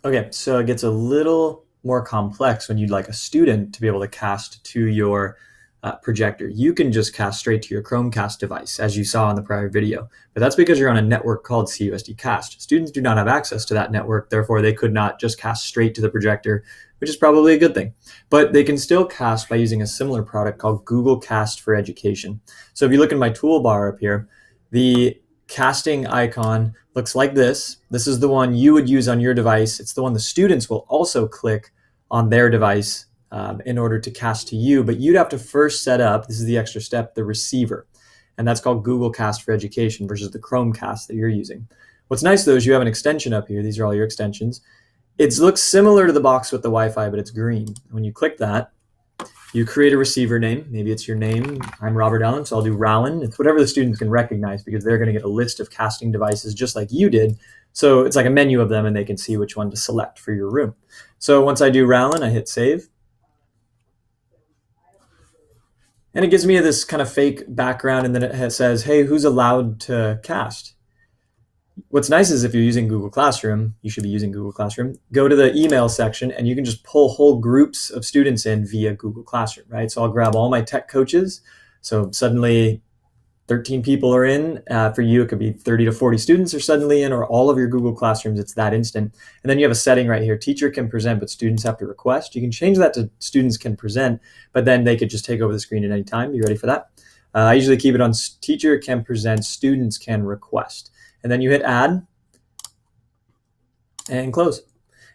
Okay, so it gets a little more complex when you'd like a student to be able to cast to your projector. You can just cast straight to your Chromecast device, as you saw in the prior video. But that's because you're on a network called CUSD Cast. Students do not have access to that network, therefore they could not just cast straight to the projector, which is probably a good thing. But they can still cast by using a similar product called Google Cast for Education. So if you look in my toolbar up here, the casting icon looks like this. This is the one you would use on your device. It's the one the students will also click on their device in order to cast to you, but you'd have to first set up, this is the extra step, the receiver. And that's called Google Cast for Education versus the Chromecast that you're using. What's nice though is you have an extension up here. These are all your extensions. It looks similar to the box with the Wi-Fi, but it's green. When you click that, you create a receiver name. Maybe it's your name. I'm Robert Allen, so I'll do Rowan. It's whatever the students can recognize because they're going to get a list of casting devices just like you did. So it's like a menu of them and they can see which one to select for your room. So once I do Rowan, I hit save. And it gives me this kind of fake background and then it says, hey, who's allowed to cast? What's nice is if you're using Google Classroom, you should be using Google Classroom, go to the email section and you can just pull whole groups of students in via Google Classroom, right? So I'll grab all my tech coaches. So suddenly 13 people are in. For you, it could be 30 to 40 students are suddenly in, or all of your Google Classrooms, it's that instant. And then you have a setting right here, teacher can present, but students have to request. You can change that to students can present, but then they could just take over the screen at any time. You ready for that? I usually keep it on teacher can present, students can request. And then you hit add and close.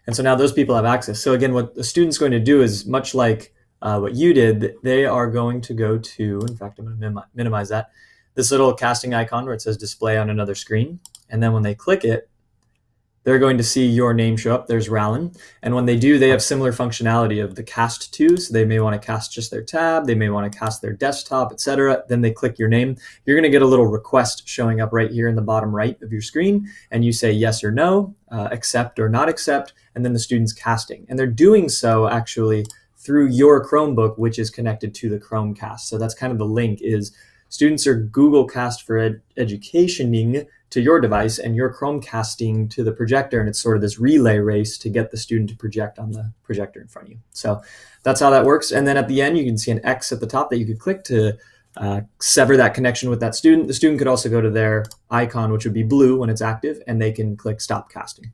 And so now those people have access. So again, what the student's going to do is much like what you did, they are going to go to, in fact, I'm going to minimize that, this little casting icon where it says display on another screen. And then when they click it, they're going to see your name show up. There's Rallen. And when they do, they have similar functionality of the cast to. So they may want to cast just their tab. They may want to cast their desktop, etc. Then they click your name. You're going to get a little request showing up right here in the bottom right of your screen. And you say yes or no, accept or not accept, and then the student's casting. And they're doing so actually through your Chromebook, which is connected to the Chromecast. So that's kind of the link is students are Google Cast for Educationing to your device and you're Chromecasting to the projector, and it's sort of this relay race to get the student to project on the projector in front of you. So that's how that works. And then at the end, you can see an X at the top that you could click to sever that connection with that student. The student could also go to their icon, which would be blue when it's active, and they can click stop casting.